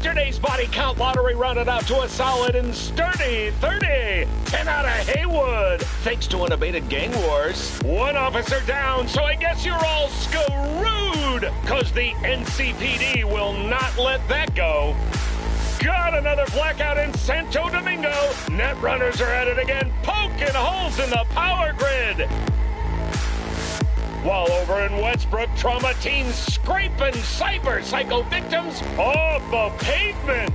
Yesterday's body count lottery rounded out to a solid and sturdy 30. 10 out of Haywood, thanks to unabated gang wars. One officer down, so I guess you're all screwed, cause the NCPD will not let that go. Got another blackout in Santo Domingo. Netrunners are at it again, poking holes in the power grid. While over in Westbrook, trauma teams scraping cyber psycho victims off the pavement.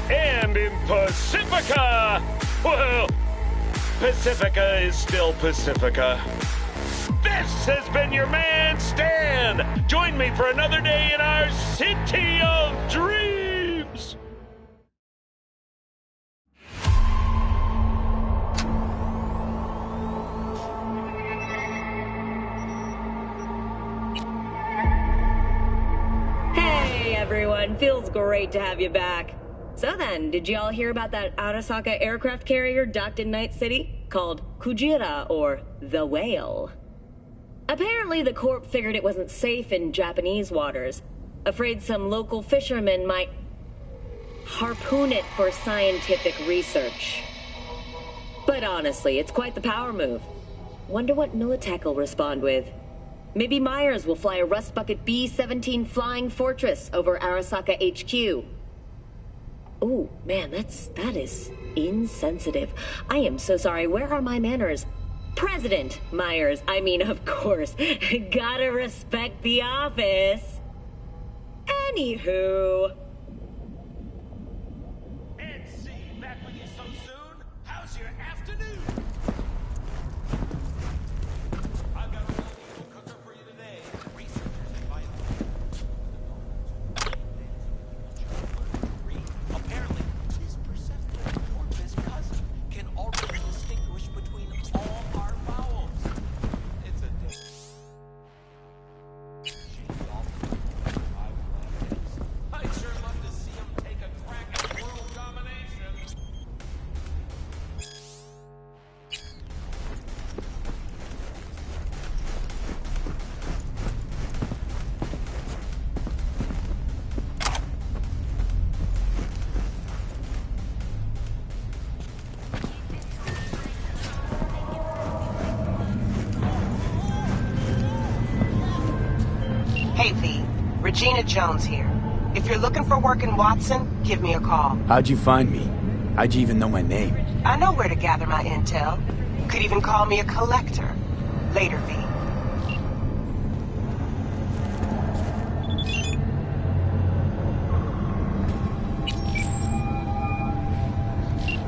And in Pacifica, well, Pacifica is still Pacifica. This has been your man, Stan. Join me for another day in our City of Dreams. Hey, everyone. Feels great to have you back. So then, did you all hear about that Arasaka aircraft carrier docked in Night City? Called Kujira, or the Whale. Apparently, the Corp figured it wasn't safe in Japanese waters. Afraid some local fishermen might harpoon it for scientific research. But honestly, it's quite the power move. Wonder what Militech will respond with. Maybe Myers will fly a Rust Bucket B-17 Flying Fortress over Arasaka HQ. Ooh, man, that is insensitive. I am so sorry. Where are my manners? President Myers, I mean, of course. Gotta respect the office. Anywho. NC, back with you so soon? How's your afternoon? I've got a little cooker for you today. Researchers advise apparently, his perceptible corpus cousin can already distinguish between all our vowels. It's a I'd sure love to see him take a crack at world domination. Hey, V. Regina Jones here. If you're looking for work in Watson, give me a call. How'd you find me? How'd you even know my name? I know where to gather my intel. Could even call me a collector. Later, V.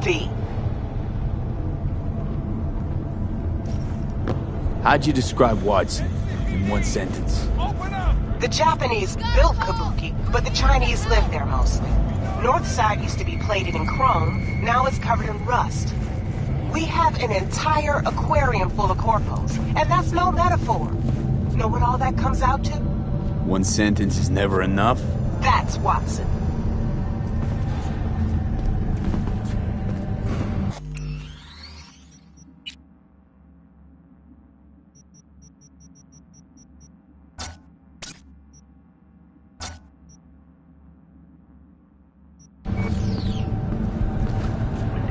V. How'd you describe Watson in one sentence? Open up! The Japanese built Kabuki, but the Chinese live there mostly. North side used to be plated in chrome, now it's covered in rust. We have an entire aquarium full of corpos, and that's no metaphor. Know what all that comes out to? One sentence is never enough? That's Watson.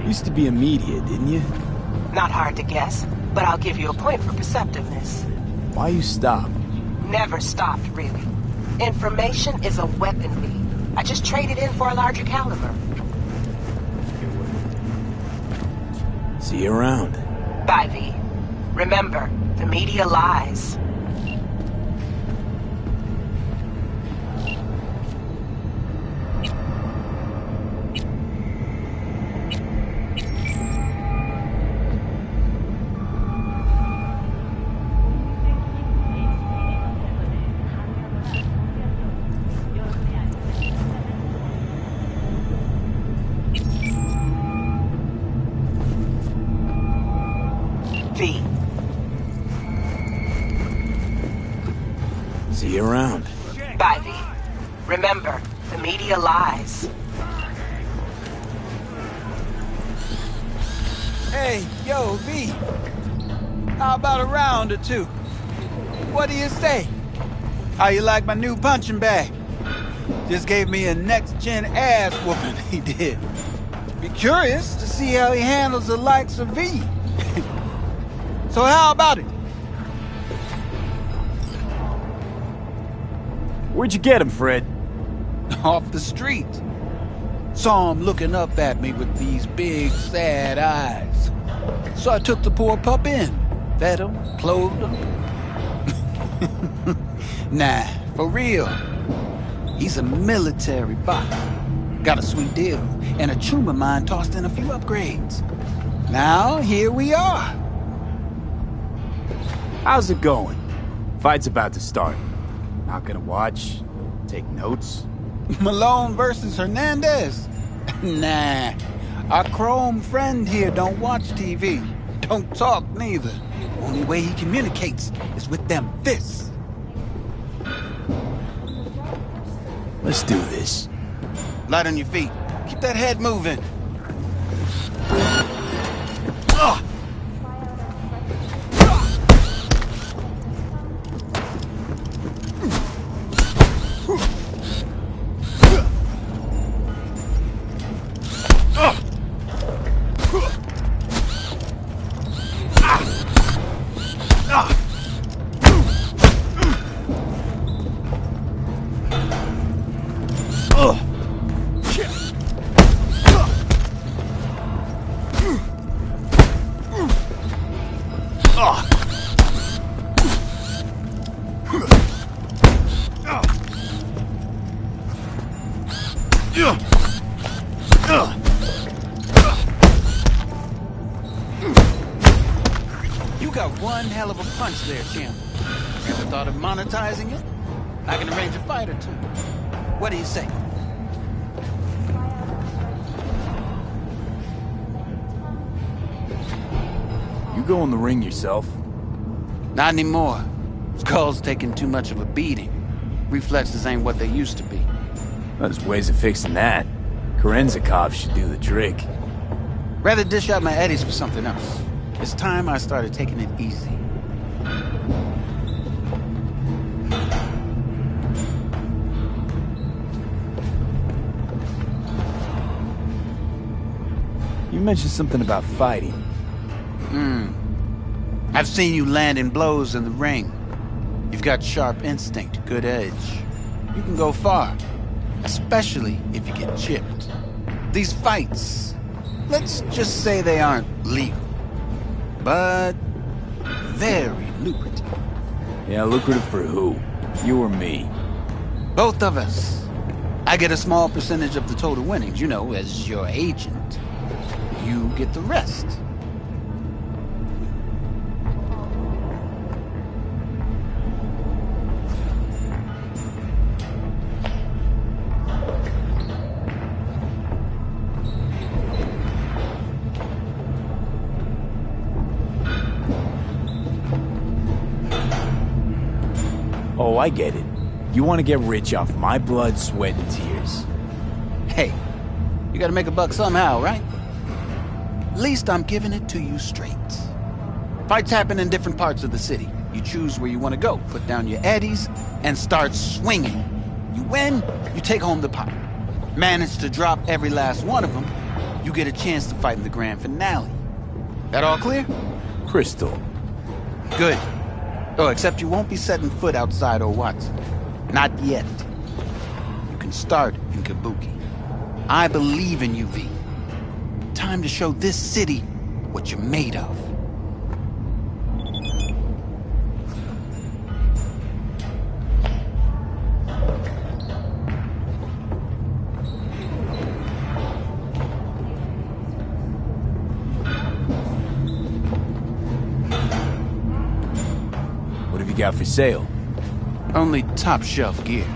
Used to be a media, didn't you? Not hard to guess, but I'll give you a point for perceptiveness. Why you stop? Never stopped, really. Information is a weapon, V. I just traded in for a larger caliber. See you around. Bye, V. Remember, the media lies. V. See you around. Bye, V. Remember, the media lies. Hey, yo, V. How about a round or two? What do you say? How you like my new punching bag? Just gave me a next-gen ass whooping, he did. Be curious to see how he handles the likes of V. So how about it? Where'd you get him, Fred? Off the street. Saw him looking up at me with these big, sad eyes. So I took the poor pup in. Fed him, clothed him. Nah, for real. He's a military bot. Got a sweet deal, and a chum of mine tossed in a few upgrades. Now, here we are. How's it going? Fight's about to start. Not gonna watch? Take notes? Malone versus Hernandez? Nah. Our Chrome friend here don't watch TV. Don't talk neither. Only way he communicates is with them fists. Let's do this. Light on your feet. Keep that head moving. You got one hell of a punch there, champ. Ever thought of monetizing it? I can arrange a fight or two. What do you say? You go in the ring yourself? Not anymore. Skull's taking too much of a beating. Reflexes ain't what they used to be. There's ways of fixing that. Korenzakov should do the trick. Rather dish out my eddies for something else. It's time I started taking it easy. You mentioned something about fighting. I've seen you landing blows in the ring. You've got sharp instinct, good edge. You can go far, especially if you get chipped. These fights, let's just say they aren't legal, but very lucrative. Yeah, lucrative for who? You or me? Both of us. I get a small percentage of the total winnings, you know, as your agent. You get the rest. Oh, I get it. You want to get rich off my blood, sweat, and tears. Hey, you gotta make a buck somehow, right? At least I'm giving it to you straight. Fights happen in different parts of the city. You choose where you want to go, put down your eddies, and start swinging. You win, you take home the pot. Manage to drop every last one of them, you get a chance to fight in the grand finale. That all clear? Crystal. Good. Oh, except you won't be setting foot outside old Watson. Not yet. You can start in Kabuki. I believe in you, V. Time to show this city what you're made of. What have you got for sale? Only top shelf gear.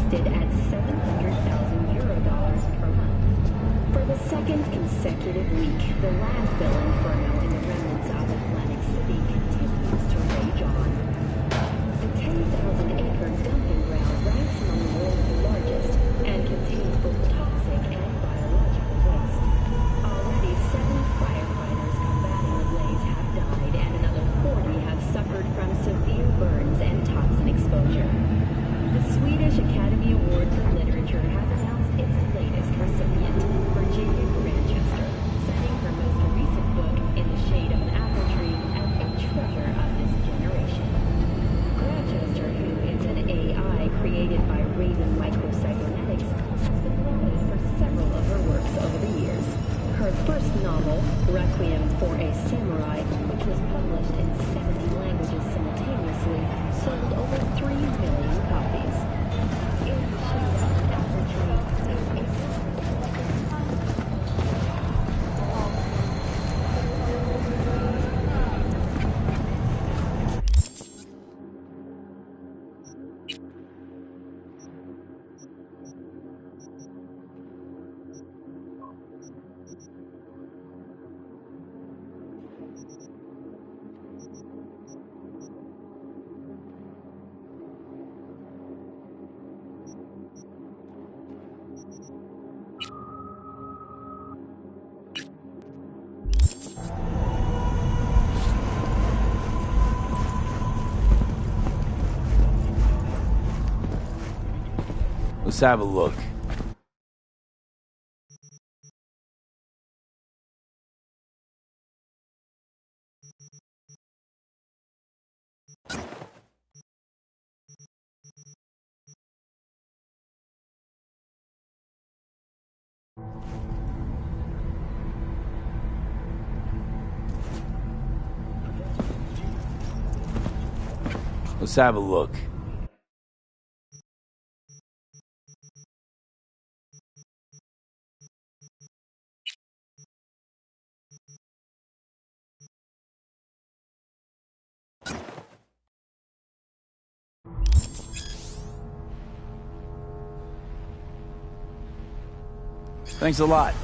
listed at 700,000 euro dollars per month. For the second consecutive week, the landfill inferno in the remnants of Atlantic City continues to rage on. The 10,000-acre dumping ground ranks among the world's largest and contains both toxic and biological waste. Already 7 firefighters combating the blaze have died, and another 40 have suffered from severe burns and toxin exposure. The Swedish Academy Award for Literature has announced its latest recipient, Virginia Grantchester, citing her most recent book, In the Shade of an Apple Tree, as a treasure of this generation. Grantchester, who is an AI created by Raven Microcybernetics, has been lauded for several of her works over the years. Her first novel, Requiem for a Samurai, which was published in 70 languages simultaneously, sold over 3 million copies. In the Shade of an Apple Tree is a Let's have a look. Let's have a look. Thanks a lot.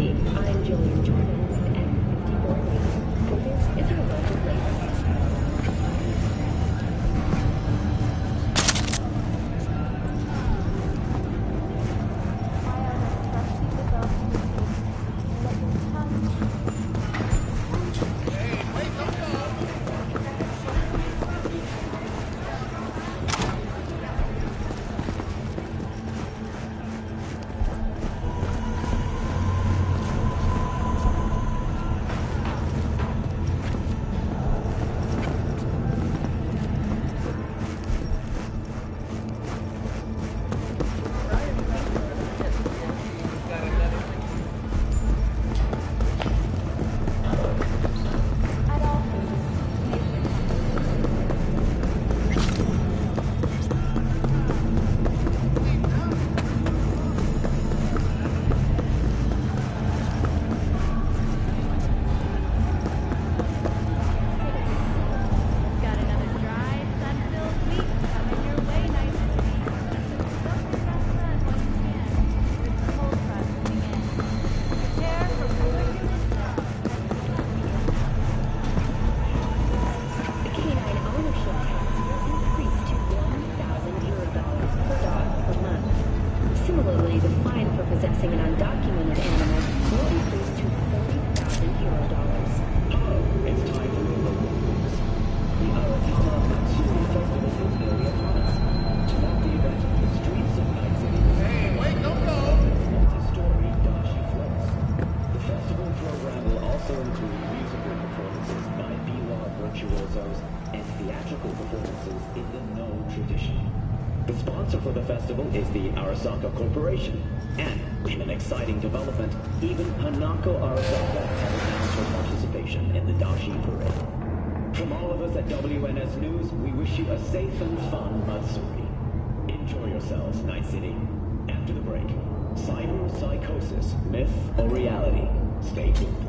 City. I'm Julian Jordan with N54 News, and this is our local latest. Similarly, the fine for possessing an undocumented animal will increase to €40,000. It's time for the local news. The Aratana Matsuri Festival is nearly upon us. To mark the event, the streets of Night City multi-story Dashi floats. The festival program will also include musical performances by B-Law virtuosos and theatrical performances in the No tradition. The sponsor for the festival is the Arasaka Corporation, and in an exciting development, even Hanako Arasaka has announced her participation in the Dashi Parade. From all of us at WNS News, we wish you a safe and fun Matsuri. Enjoy yourselves, Night City. After the break, cyber psychosis, myth or reality? Stay tuned.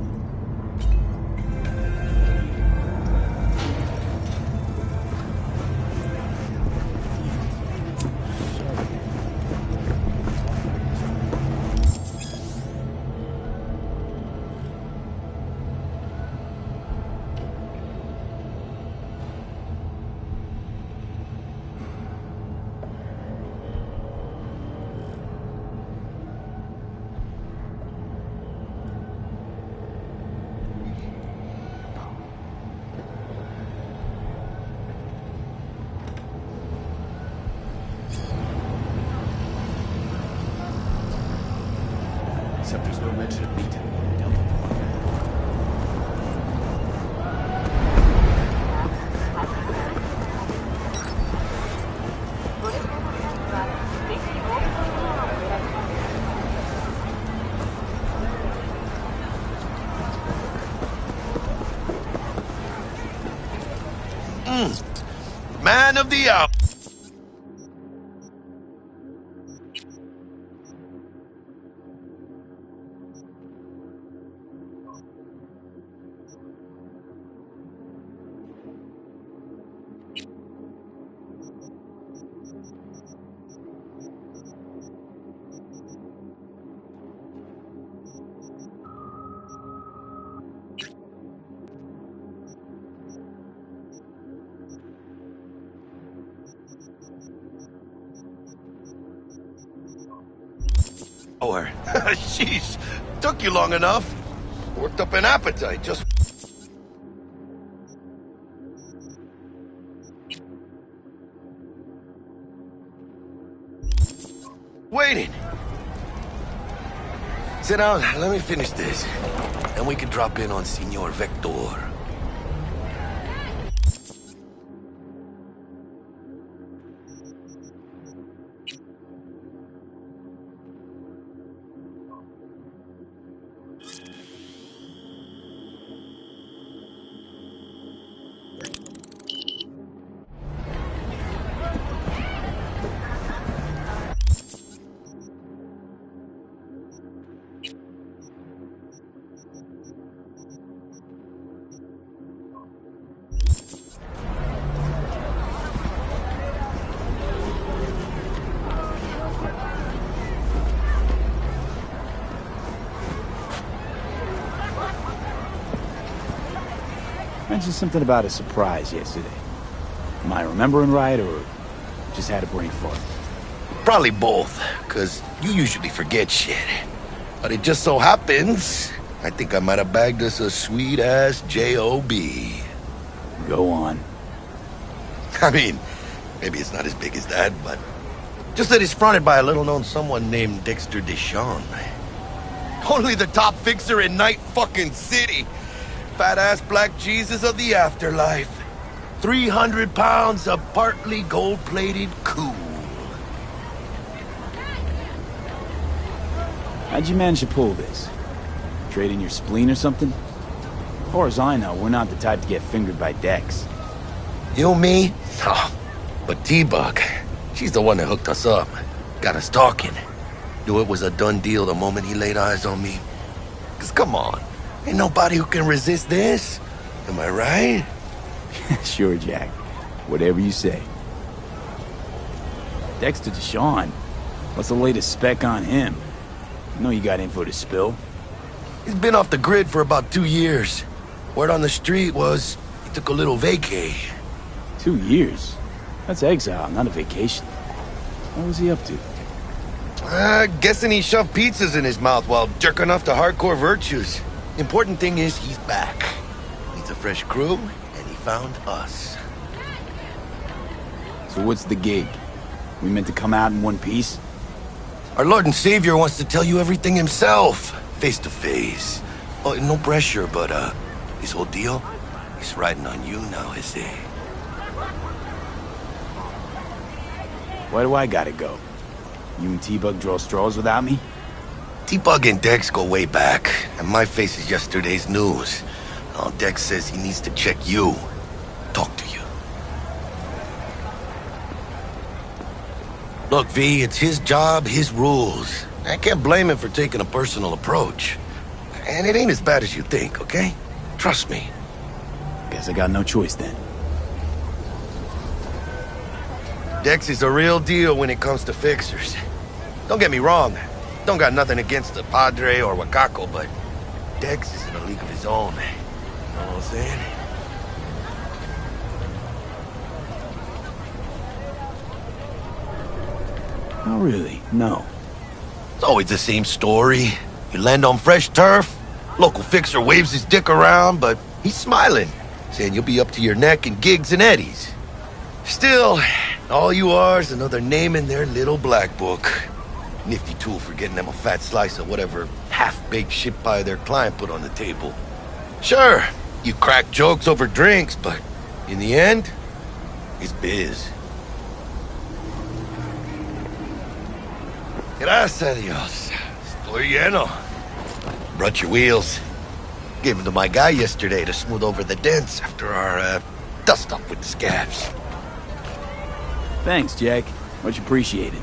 Except there's no mention of Beta. Delta. Man of the hour. Jeez, took you long enough. Worked up an appetite just... waiting. Sit down, let me finish this. Then we can drop in on Senor Vector. Mentioned something about a surprise yesterday. Am I remembering right, or just had a brain fart? Probably both, because you usually forget shit. But it just so happens, I think I might have bagged us a sweet-ass J.O.B. Go on. I mean, maybe it's not as big as that, but just that it's fronted by a little-known someone named Dexter Deshawn. Only the top fixer in Night fucking City. Fat-ass black Jesus of the afterlife. 300 pounds of partly gold-plated cool. How'd you manage to pull this? Trading your spleen or something? As far as I know, we're not the type to get fingered by Dex. You, me? No. But T-Bug, she's the one that hooked us up. Got us talking. Knew it was a done deal the moment he laid eyes on me. 'Cause come on, ain't nobody who can resist this. Am I right? Sure, Jack. Whatever you say. Dexter Deshawn? What's the latest spec on him? I know you got info to spill. He's been off the grid for about 2 years. Word on the street was he took a little vacay. 2 years? That's exile, not a vacation. What was he up to? Guessing he shoved pizzas in his mouth while jerking off to hardcore virtues. Important thing is he's back. Needs a fresh crew, and he found us. So what's the gig? We meant to come out in one piece? Our Lord and Savior wants to tell you everything himself, face to face. Oh, no pressure, but his whole deal is riding on you now, is he? Why do I gotta go? You and T-Bug draw straws without me? T-Bug and Dex go way back, and my face is yesterday's news. Now Dex says he needs to check you, talk to you. Look, V, it's his job, his rules. I can't blame him for taking a personal approach. And it ain't as bad as you think, okay? Trust me. Guess I got no choice then. Dex is a real deal when it comes to fixers. Don't get me wrong. Don't got nothing against the Padre or Wakako, but Dex is in a league of his own. You know what I'm saying? Oh, really? No. It's always the same story. You land on fresh turf, local fixer waves his dick around, but he's smiling, saying you'll be up to your neck in gigs and eddies. Still, all you are is another name in their little black book. Nifty tool for getting them a fat slice of whatever half-baked shit pie their client put on the table. Sure, you crack jokes over drinks, but in the end, it's biz. Gracias a Dios. Estoy lleno. Brought your wheels. Gave them to my guy yesterday to smooth over the dents after our, dust-up with the scabs. Thanks, Jack. Much appreciated.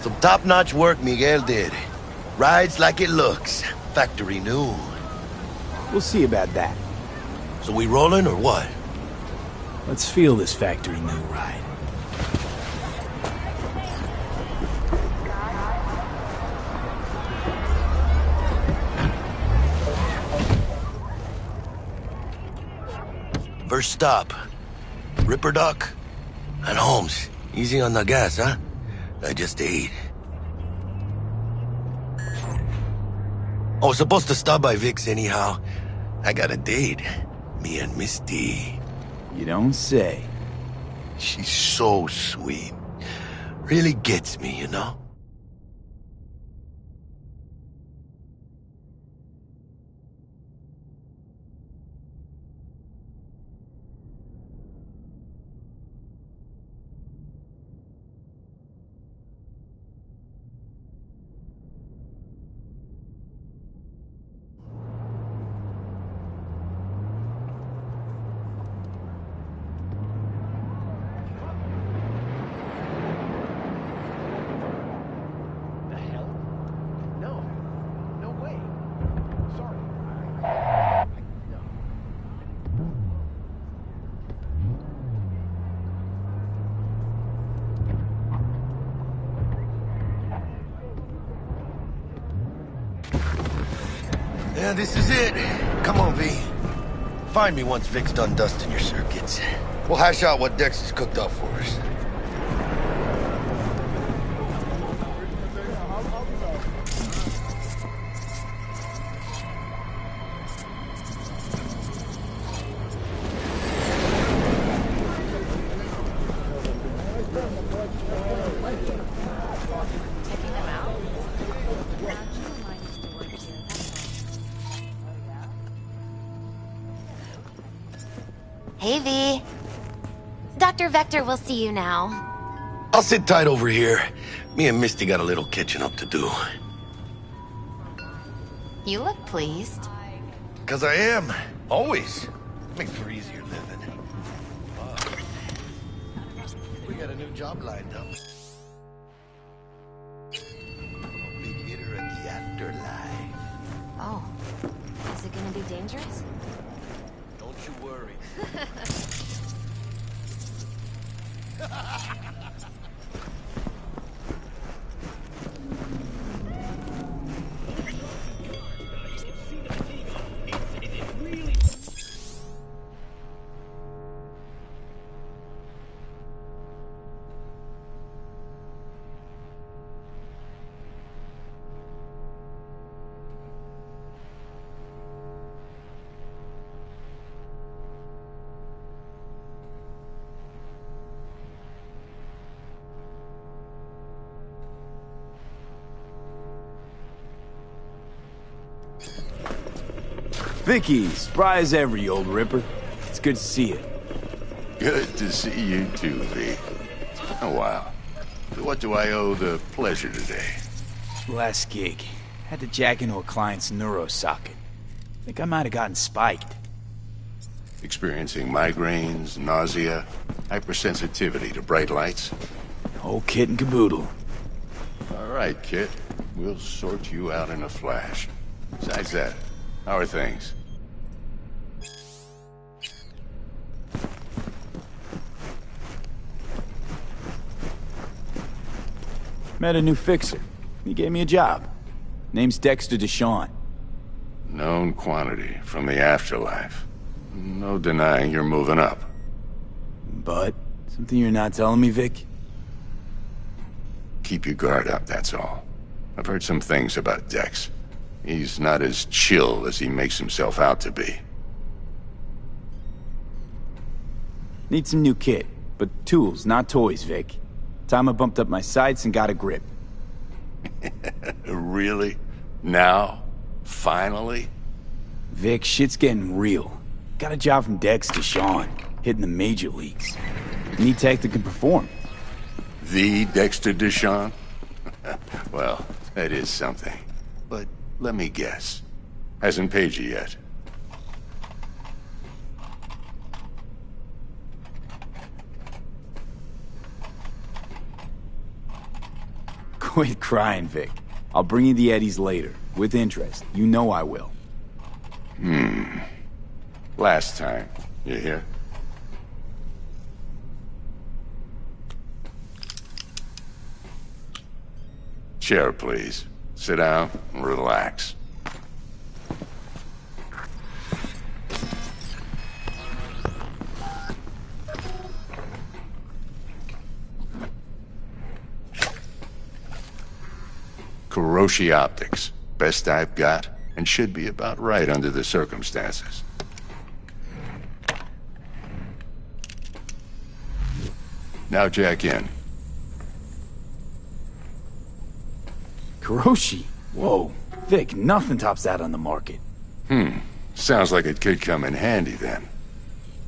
Some top-notch work Miguel did. Rides like it looks. Factory new. We'll see about that. So we rolling or what? Let's feel this factory new ride. First stop. Ripper Duck and Holmes. Easy on the gas, huh? I just ate. I was supposed to stop by Vic's anyhow. I got a date. Me and Misty. You don't say. She's so sweet. Really gets me, you know? Yeah, this is it. Come on, V. Find me once Vic's done dusting your circuits. We'll hash out what Dex has cooked up for us. Hey, V. Dr. Vector will see you now. I'll sit tight over here. Me and Misty got a little catching up to do. You look pleased. 'Cause I am. Always. Makes for easier living. We got a new job lined up. Big hitter at the afterlife. Oh. Is it gonna be dangerous? Don't you worry. Vicky, spry as ever, you old ripper. It's good to see you. Good to see you too, V. Oh, wow. What do I owe the pleasure today? Last gig. Had to jack into a client's neuro socket. Think I might have gotten spiked. Experiencing migraines, nausea, hypersensitivity to bright lights? Whole kit and caboodle. All right, kid. We'll sort you out in a flash. Besides that, how are things? Met a new fixer. He gave me a job. Name's Dexter Deshawn. Known quantity from the afterlife. No denying you're moving up. But, something you're not telling me, Vic? Keep your guard up, that's all. I've heard some things about Dex. He's not as chill as he makes himself out to be. Need some new kit, but tools, not toys, Vic. Time I bumped up my sights and got a grip. Really? Now? Finally? Vic, shit's getting real. Got a job from Dex Deshawn, hitting the major leagues. Need tech that can perform. The Dexter Deshawn? Well, that is something. But let me guess. Hasn't paid you yet. Quit crying, Vic. I'll bring you the eddies later, with interest. You know I will. Last time. You hear? Chair, please. Sit down and relax. Kuroshi Optics. Best I've got, and should be about right under the circumstances. Now jack in. Kuroshi? Whoa. Vic, nothing tops that on the market. Sounds like it could come in handy then.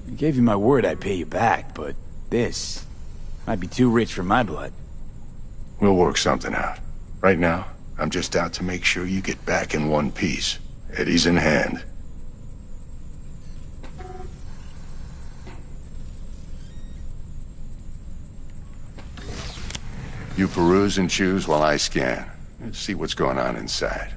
I gave you my word I'd pay you back, but this might be too rich for my blood. We'll work something out. Right now, I'm just out to make sure you get back in one piece. Eddie's in hand. You peruse and choose while I scan. Let's see what's going on inside.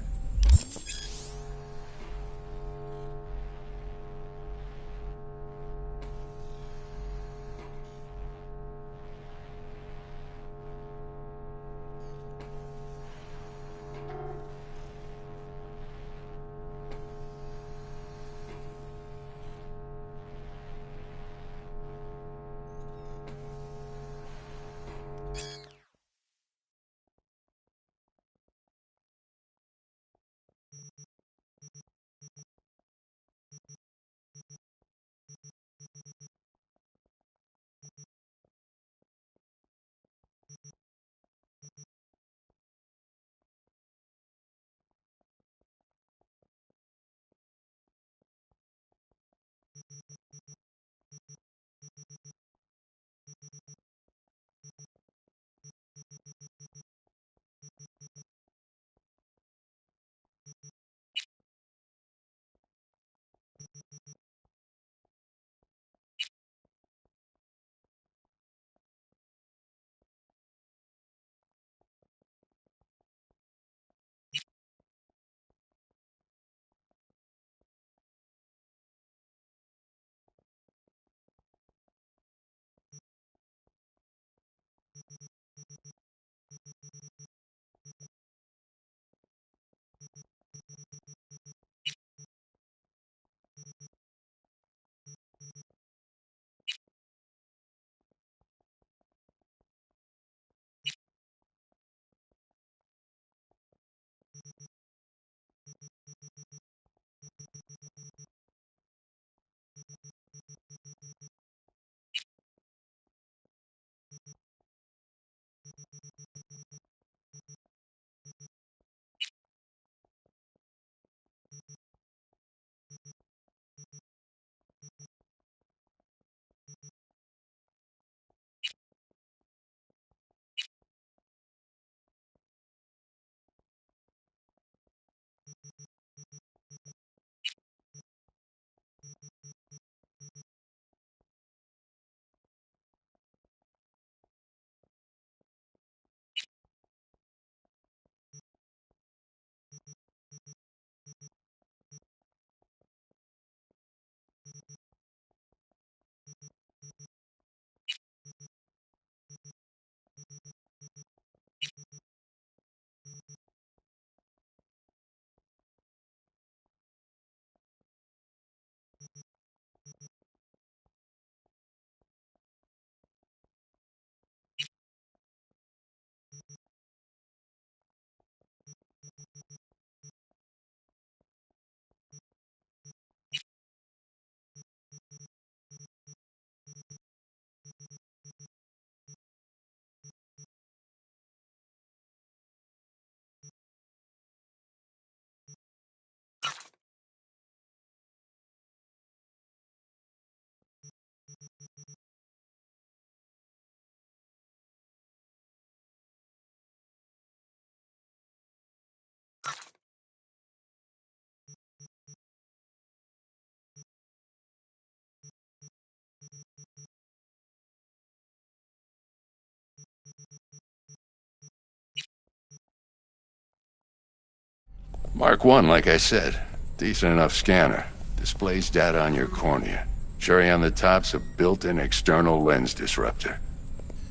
Mark 1, like I said. Decent enough scanner. Displays data on your cornea. Cherry on the top's a built-in external lens disruptor.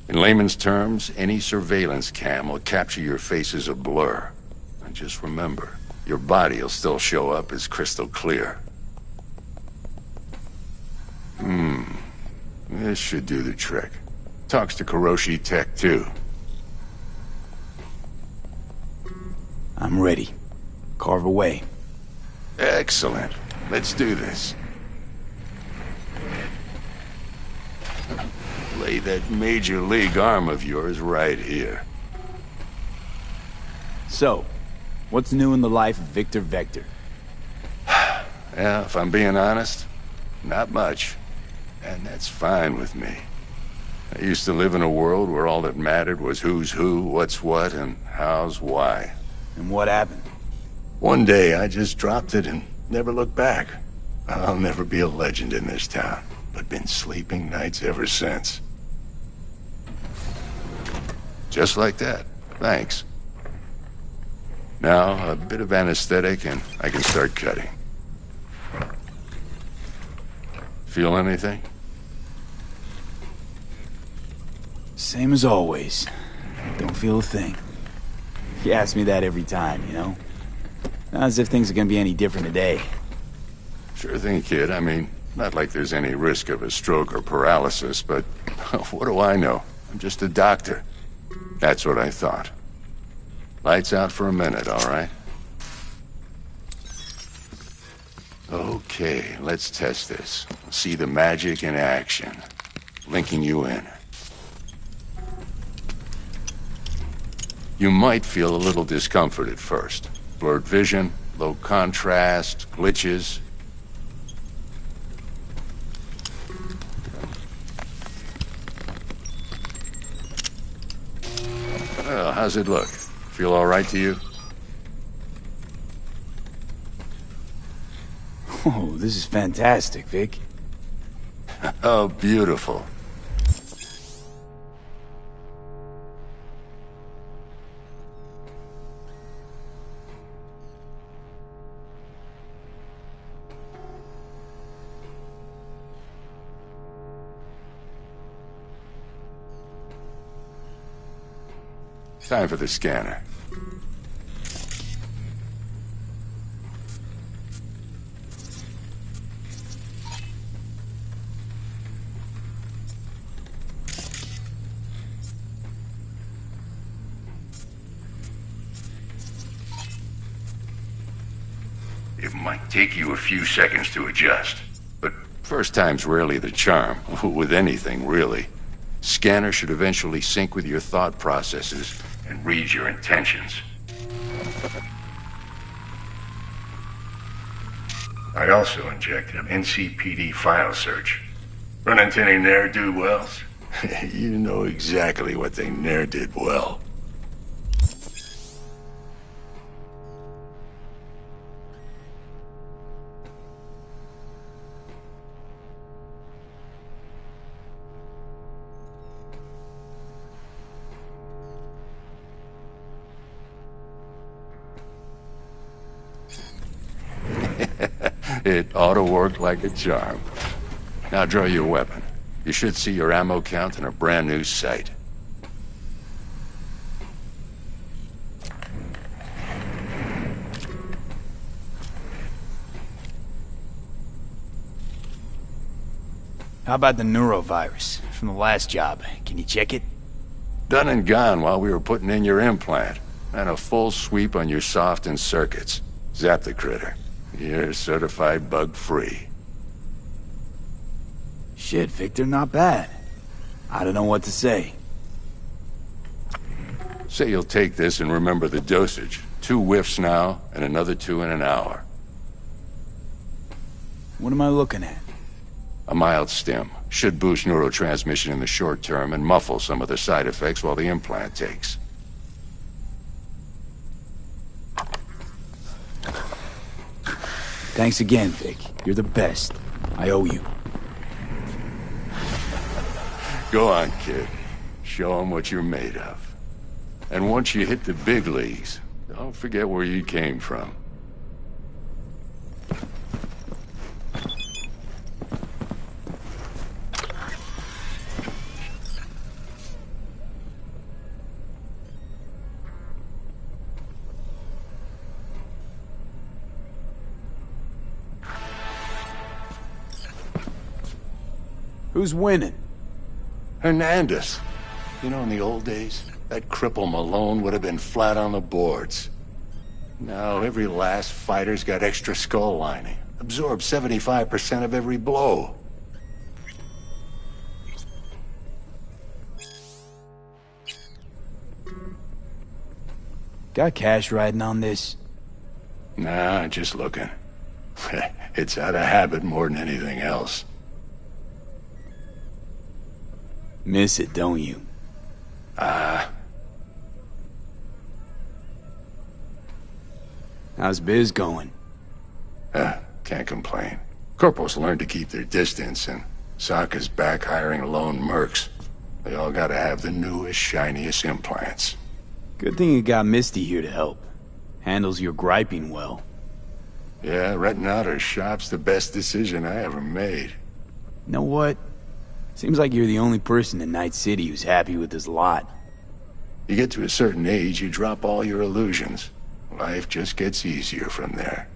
In layman's terms, any surveillance cam will capture your face as a blur. And just remember, your body will still show up as crystal clear. This should do the trick. Talks to Kuroshi Tech, too. I'm ready. Carve away. Excellent. Let's do this. Lay that major league arm of yours right here. So, what's new in the life of Victor Vector? Yeah, if I'm being honest, not much. And that's fine with me. I used to live in a world where all that mattered was who's who, what's what, and how's why. And what happened? One day, I just dropped it and never looked back. I'll never be a legend in this town, but been sleeping nights ever since. Just like that. Thanks. Now, a bit of anesthetic and I can start cutting. Feel anything? Same as always. Don't feel a thing. You ask me that every time, you know? Not as if things are gonna be any different today. Sure thing, kid. I mean, not like there's any risk of a stroke or paralysis, but what do I know? I'm just a doctor. That's what I thought. Lights out for a minute, all right? Okay, let's test this. See the magic in action. Linking you in. You might feel a little discomfort at first. Blurred vision, low contrast, glitches. Well, how's it look? Feel all right to you? Oh, this is fantastic, Vic. Oh, beautiful. Time for the scanner. It might take you a few seconds to adjust, but first time's rarely the charm, with anything, really. Scanner should eventually sync with your thought processes and read your intentions. I also injected an NCPD file search. Run into any ne'er-do-wells? You know exactly what they ne'er did well. It ought to work like a charm. Now draw your weapon. You should see your ammo count in a brand new sight. How about the neurovirus from the last job? Can you check it? Done and gone while we were putting in your implant. And a full sweep on your soft and circuits. Zap the critter. You're certified bug-free. Shit, Victor, not bad. I don't know what to say. Say you'll take this and remember the dosage. 2 whiffs now, and another 2 in an hour. What am I looking at? A mild stim. Should boost neurotransmission in the short term and muffle some of the side effects while the implant takes. Thanks again, Vic. You're the best. I owe you. Go on, kid. Show them what you're made of. And once you hit the big leagues, don't forget where you came from. Who's winning? Hernandez. You know, in the old days, that cripple Malone would have been flat on the boards. Now, every last fighter's got extra skull lining. Absorbs 75% of every blow. Got cash riding on this? Nah, just looking. It's out of habit more than anything else. Miss it, don't you? How's biz going? Can't complain. Corporals learn to keep their distance, and Sokka's back hiring lone mercs. They all gotta have the newest, shiniest implants. Good thing you got Misty here to help. Handles your griping well. Yeah, renting out her shop's the best decision I ever made. Know what? Seems like you're the only person in Night City who's happy with this lot. You get to a certain age, you drop all your illusions. Life just gets easier from there.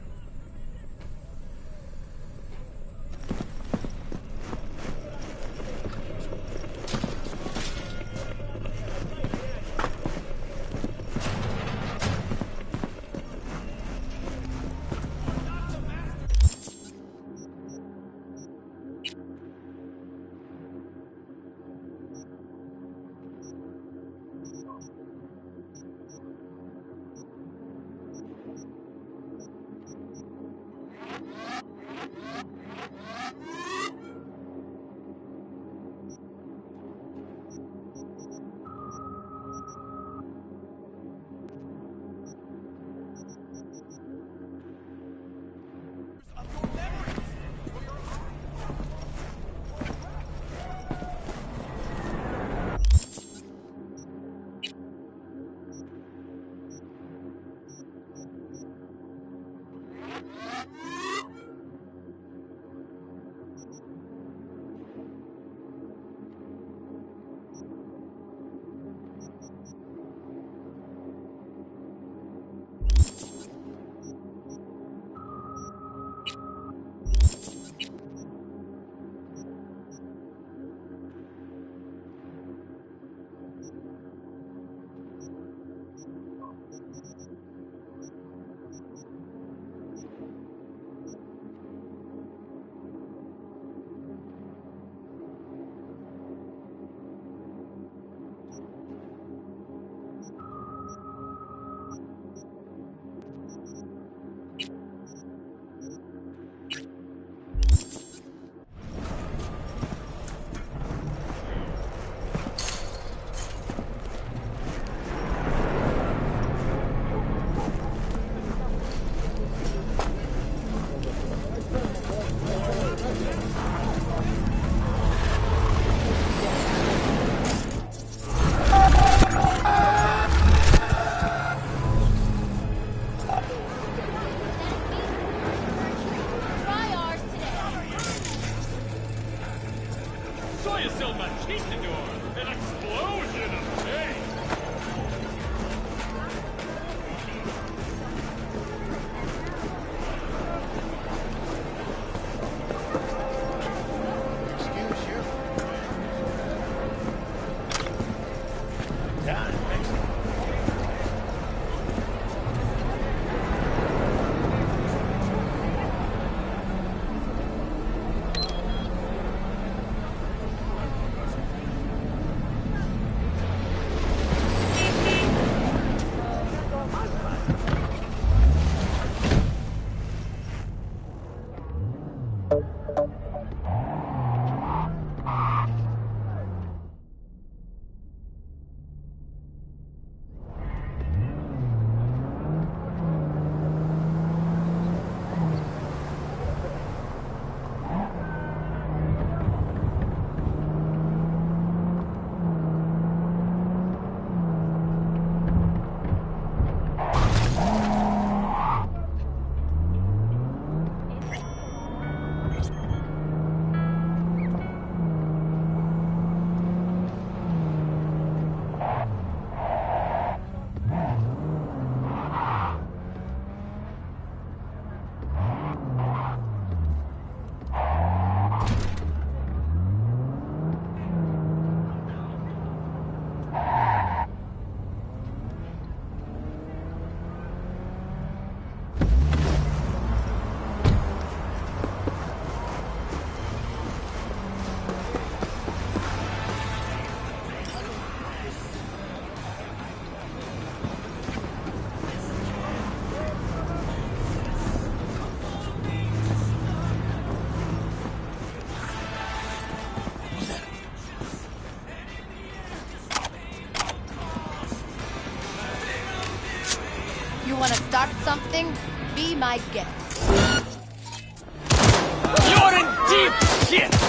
You want to start something? Be my guest. You're in deep shit!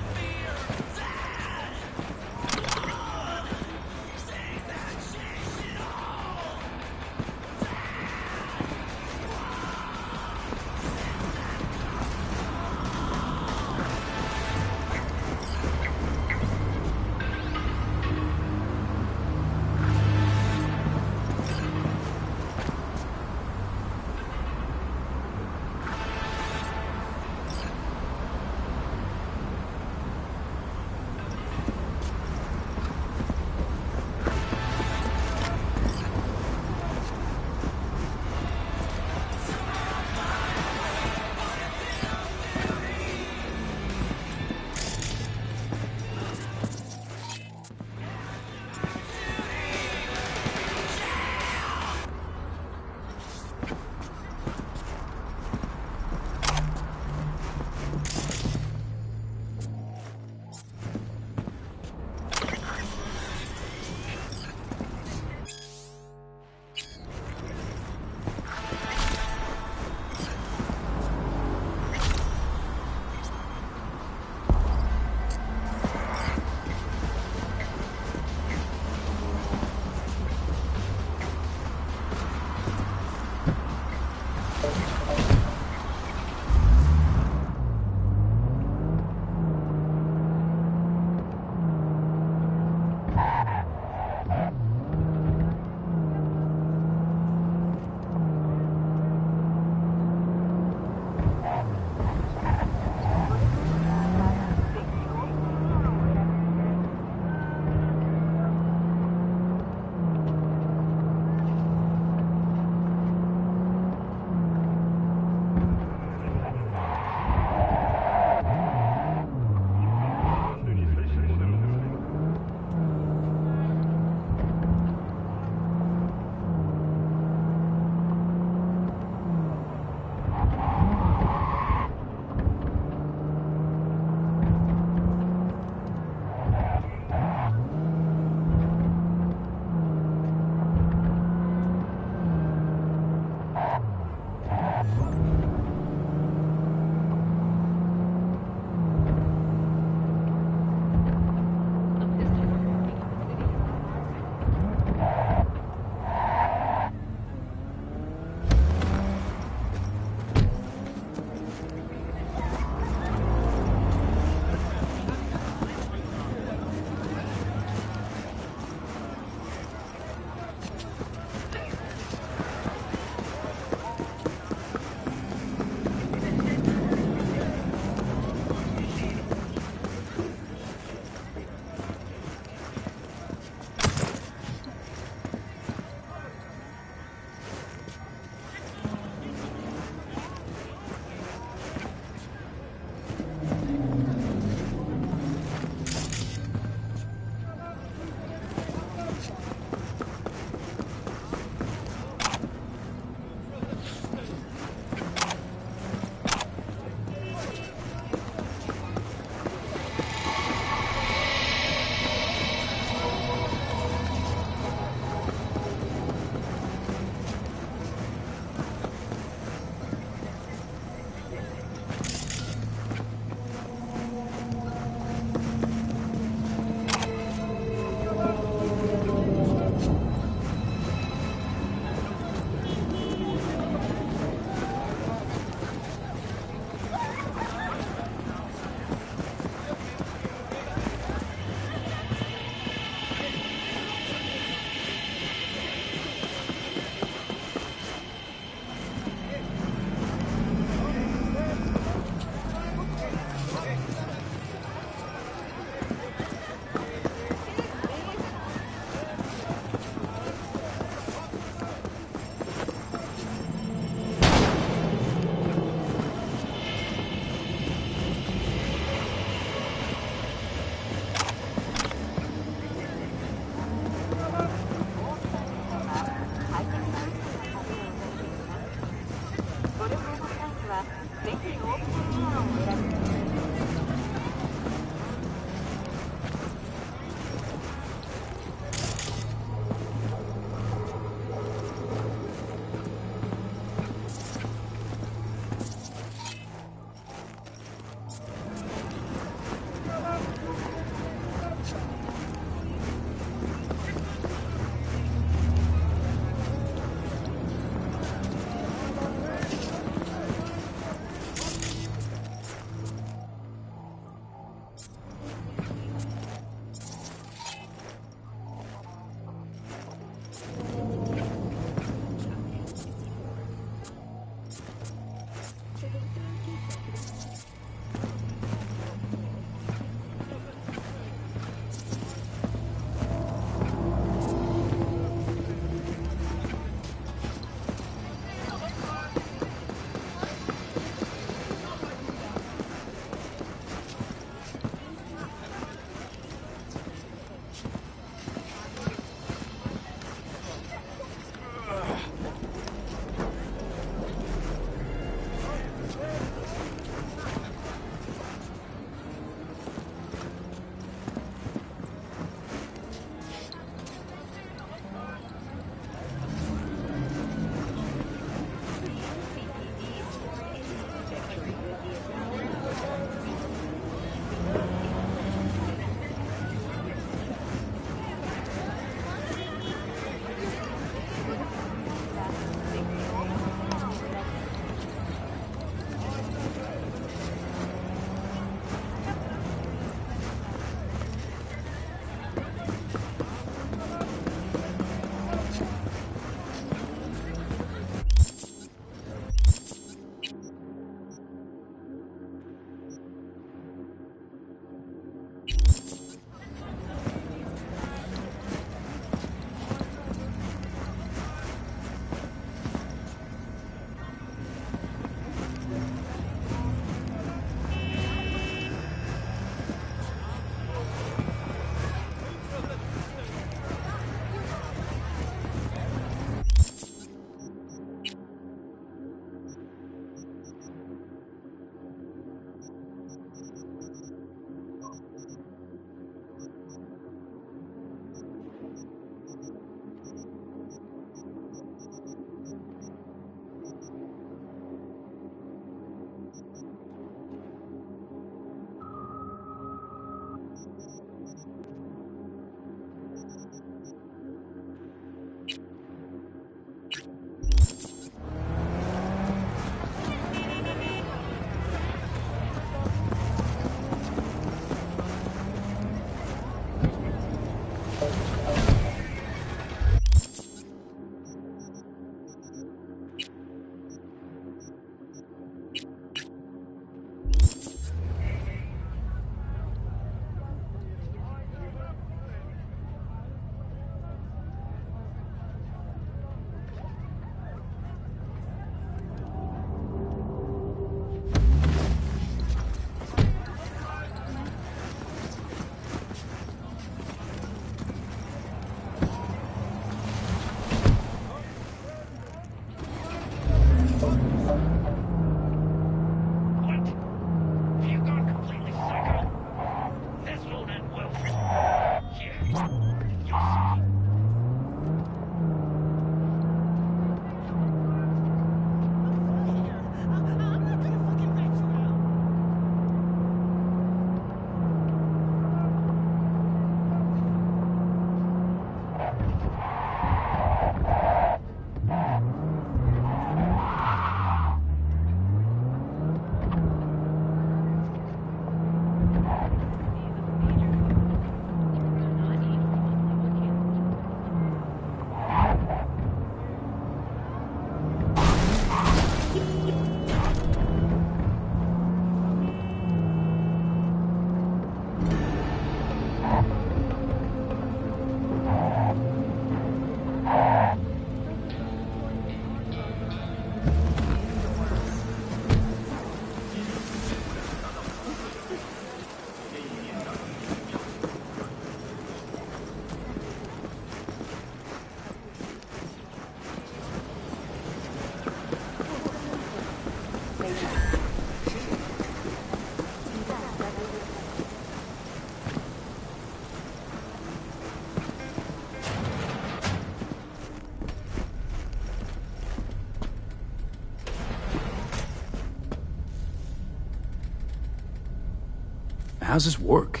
How's this work?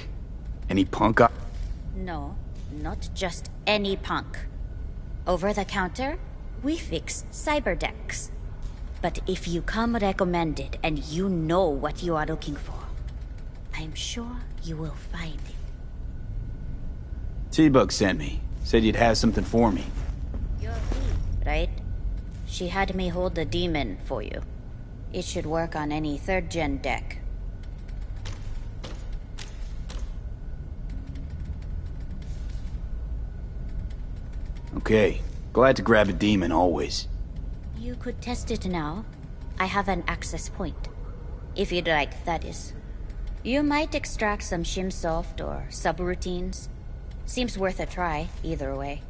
Any punk up? No, not just any punk. Over the counter, we fix cyber decks. But if you come recommended and you know what you are looking for, I'm sure you will find it. T-Bug sent me. Said you'd have something for me. You're me, right? She had me hold the demon for you. It should work on any 3rd gen deck. Okay. Glad to grab a demon, always. You could test it now. I have an access point. If you'd like, that is. You might extract some shimsoft or subroutines. Seems worth a try, either way.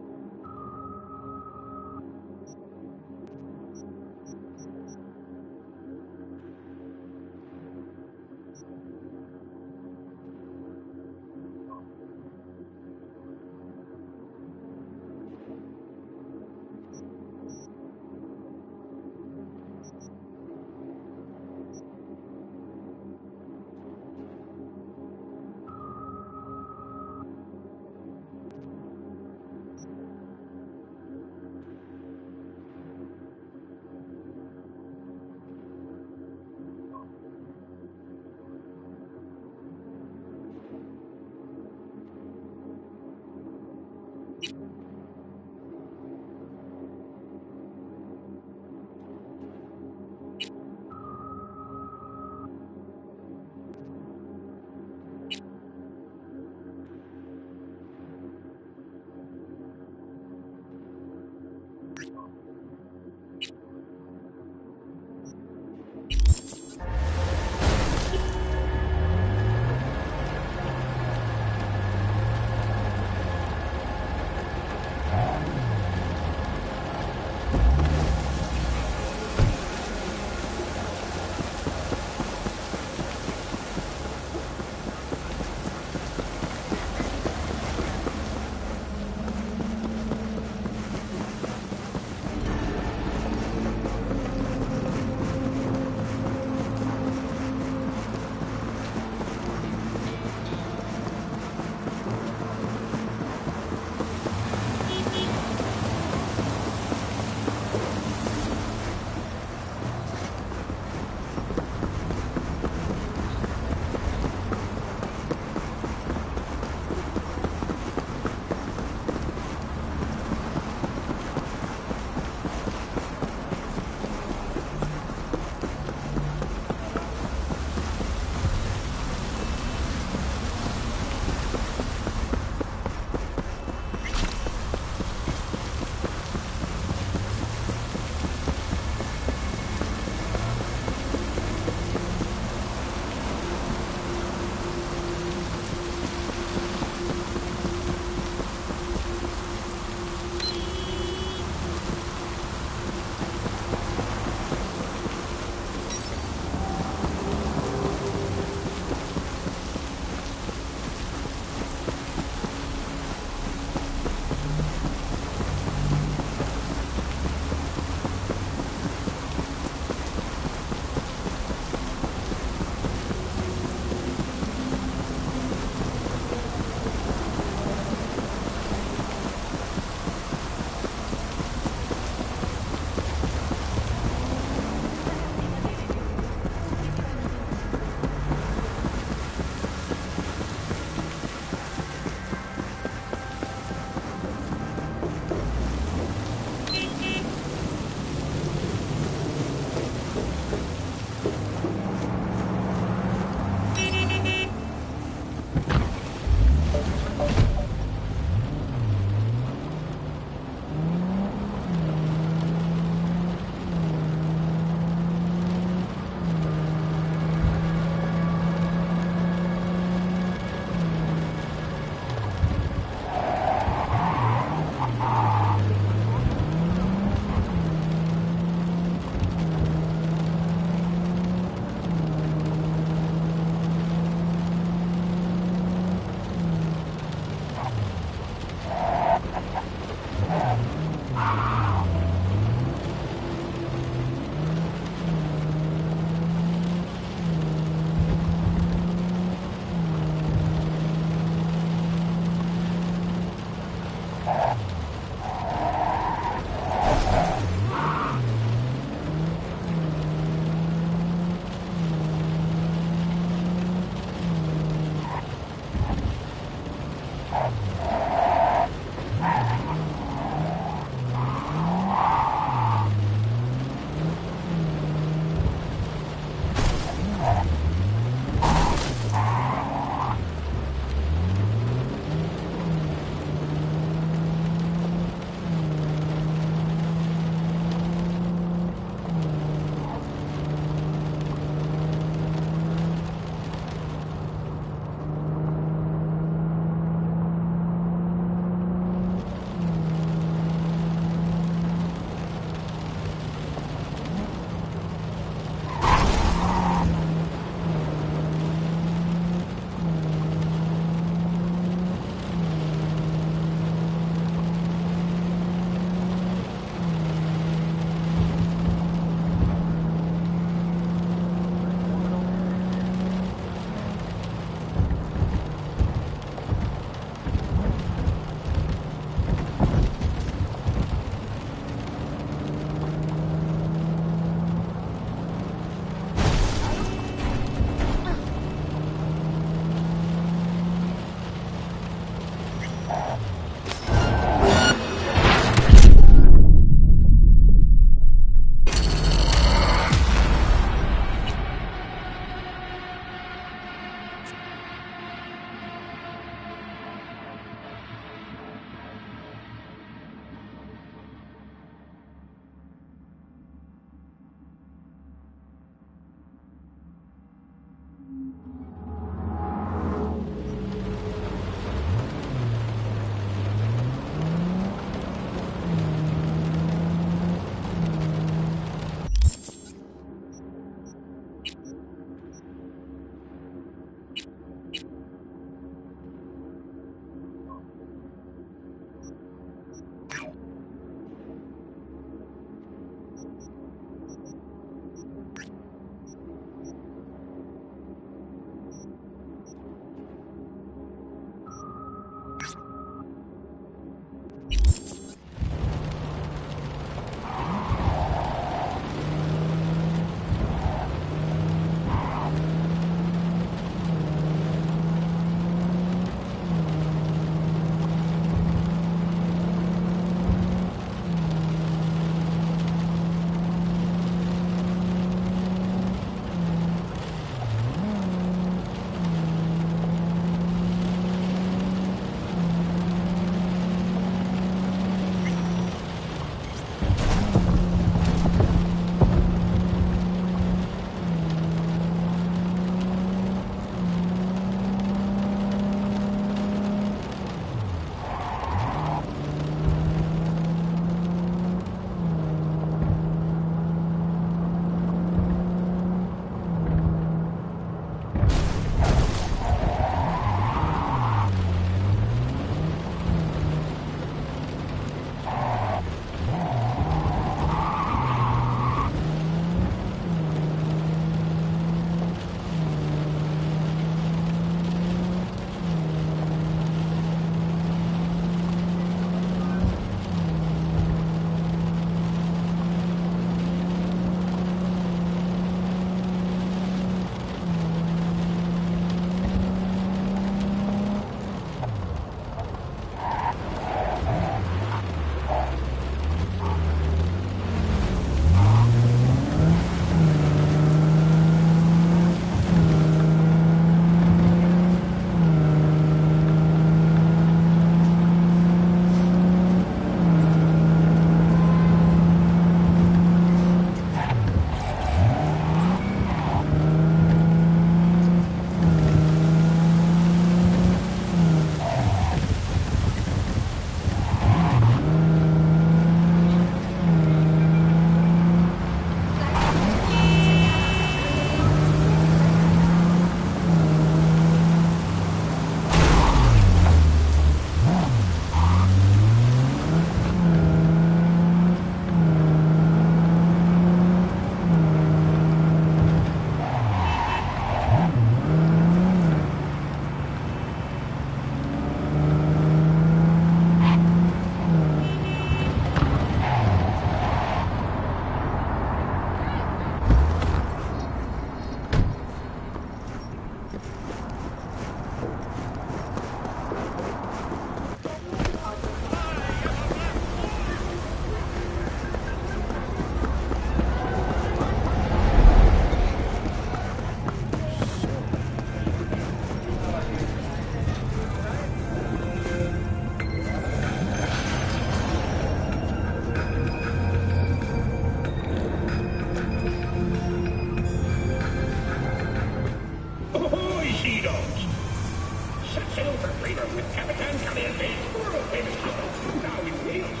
Fighter with Captain Commander's world famous house. Now in Wales.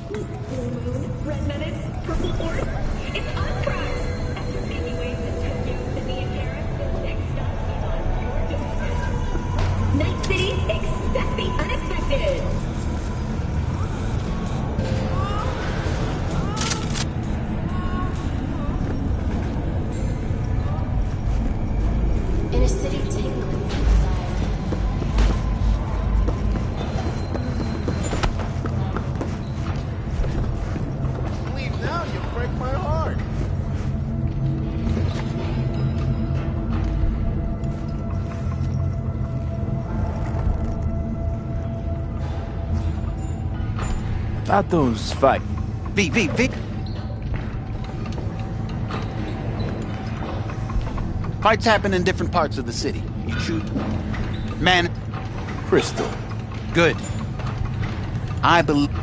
Blue Moon, Red Menace, Purple Horse. It's us, Cracks! After making waves in Tokyo, Sydney, and Paris, the next stop is on your doorstep. Night City, expect the unexpected! In a city tingling with desire. Leave now, you break my heart. About those fight. V. Fights happen in different parts of the city. You choose. Man. Crystal. Good. I believe.